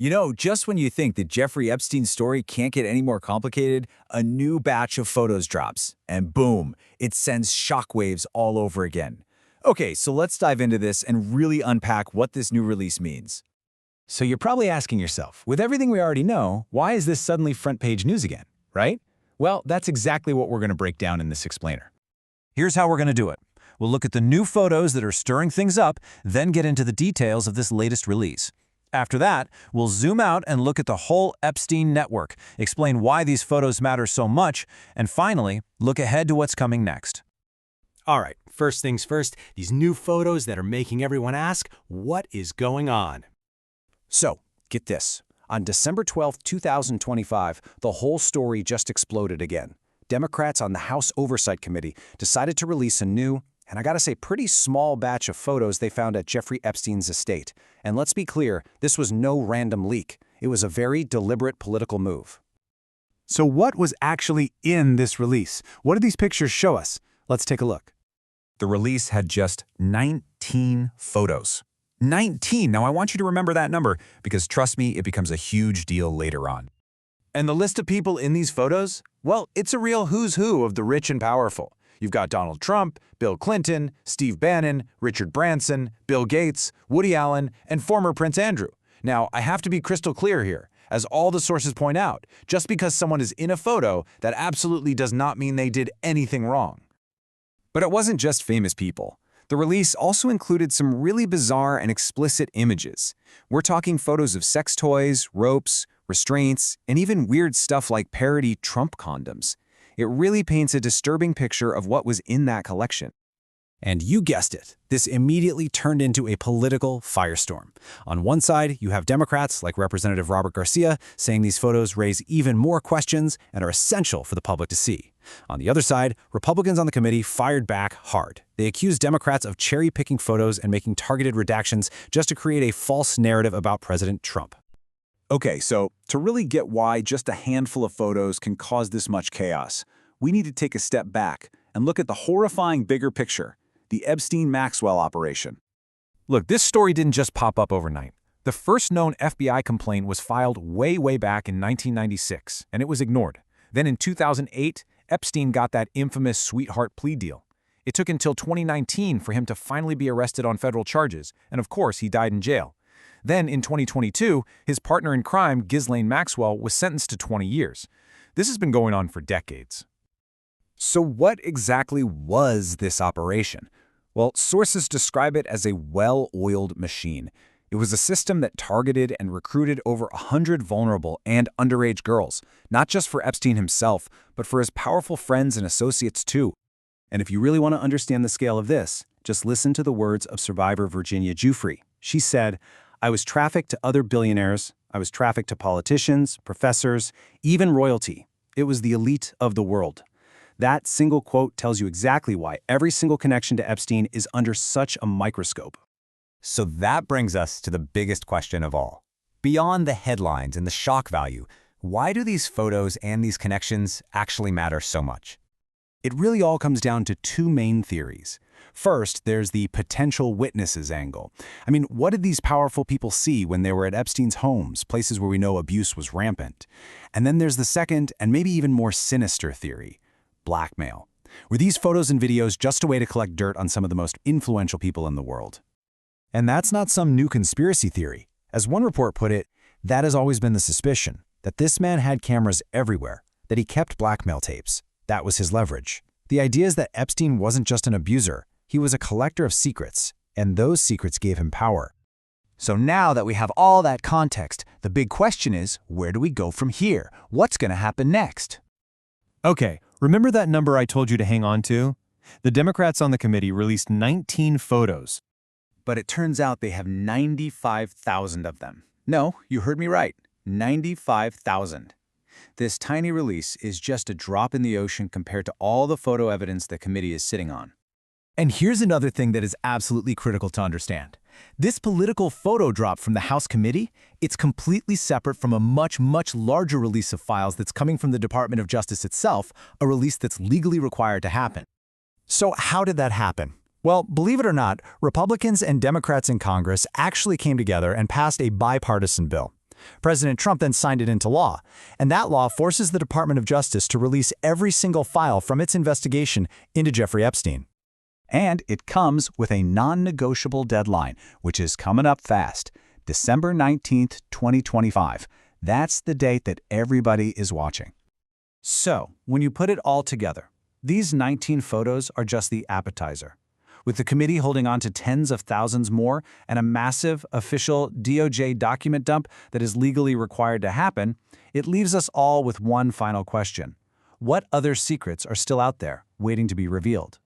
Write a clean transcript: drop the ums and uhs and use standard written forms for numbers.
You know, just when you think that Jeffrey Epstein's story can't get any more complicated, a new batch of photos drops, and boom, it sends shockwaves all over again. Okay, so let's dive into this and really unpack what this new release means. So you're probably asking yourself, with everything we already know, why is this suddenly front-page news again, right? Well, that's exactly what we're going to break down in this explainer. Here's how we're going to do it. We'll look at the new photos that are stirring things up, then get into the details of this latest release. After that, we'll zoom out and look at the whole Epstein network, explain why these photos matter so much, and finally, look ahead to what's coming next. All right, first things first, these new photos that are making everyone ask, what is going on? So, get this. On December 12, 2025, the whole story just exploded again. Democrats on the House Oversight Committee decided to release a new, and I gotta say, pretty small batch of photos they found at Jeffrey Epstein's estate. And let's be clear, this was no random leak. It was a very deliberate political move. So what was actually in this release? What do these pictures show us? Let's take a look. The release had just 19 photos. 19! Now I want you to remember that number, because trust me, it becomes a huge deal later on. And the list of people in these photos? Well, it's a real who's who of the rich and powerful. You've got Donald Trump, Bill Clinton, Steve Bannon, Richard Branson, Bill Gates, Woody Allen, and former Prince Andrew. Now, I have to be crystal clear here. As all the sources point out, just because someone is in a photo, that absolutely does not mean they did anything wrong. But it wasn't just famous people. The release also included some really bizarre and explicit images. We're talking photos of sex toys, ropes, restraints, and even weird stuff like parody Trump condoms. It really paints a disturbing picture of what was in that collection. And you guessed it, this immediately turned into a political firestorm. On one side, you have Democrats like Representative Robert Garcia saying these photos raise even more questions and are essential for the public to see. On the other side, Republicans on the committee fired back hard. They accused Democrats of cherry-picking photos and making targeted redactions just to create a false narrative about President Trump. Okay, so to really get why just a handful of photos can cause this much chaos, we need to take a step back and look at the horrifying bigger picture, the Epstein-Maxwell operation. Look, this story didn't just pop up overnight. The first known FBI complaint was filed way back in 1996, and it was ignored. Then in 2008, Epstein got that infamous sweetheart plea deal. It took until 2019 for him to finally be arrested on federal charges, and of course, he died in jail. Then, in 2022, his partner in crime, Ghislaine Maxwell, was sentenced to 20 years. This has been going on for decades. So what exactly was this operation? Well, sources describe it as a well-oiled machine. It was a system that targeted and recruited over 100 vulnerable and underage girls, not just for Epstein himself, but for his powerful friends and associates too. And if you really want to understand the scale of this, just listen to the words of survivor Virginia Giuffre. She said, "I was trafficked to other billionaires. I was trafficked to politicians, professors, even royalty. It was the elite of the world." That single quote tells you exactly why every single connection to Epstein is under such a microscope. So that brings us to the biggest question of all. Beyond the headlines and the shock value, why do these photos and these connections actually matter so much? It really all comes down to two main theories. First, there's the potential witnesses angle. I mean, what did these powerful people see when they were at Epstein's homes, places where we know abuse was rampant? And then there's the second, and maybe even more sinister theory, blackmail. Were these photos and videos just a way to collect dirt on some of the most influential people in the world? And that's not some new conspiracy theory. As one report put it, that has always been the suspicion, that this man had cameras everywhere, that he kept blackmail tapes. That was his leverage. The idea is that Epstein wasn't just an abuser, he was a collector of secrets, and those secrets gave him power. So now that we have all that context, the big question is, where do we go from here? What's going to happen next? Okay, remember that number I told you to hang on to? The Democrats on the committee released 19 photos. But it turns out they have 95,000 of them. No, you heard me right, 95,000. This tiny release is just a drop in the ocean compared to all the photo evidence the committee is sitting on. And here's another thing that is absolutely critical to understand. This political photo drop from the House committee, it's completely separate from a much larger release of files that's coming from the Department of Justice itself, a release that's legally required to happen. So how did that happen? Well, believe it or not, Republicans and Democrats in Congress actually came together and passed a bipartisan bill. President Trump then signed it into law, and that law forces the Department of Justice to release every single file from its investigation into Jeffrey Epstein. And it comes with a non-negotiable deadline, which is coming up fast, December 19th, 2025. That's the date that everybody is watching. So, when you put it all together, these 19 photos are just the appetizer. With the committee holding on to tens of thousands more and a massive official DOJ document dump that is legally required to happen, it leaves us all with one final question. What other secrets are still out there, waiting to be revealed?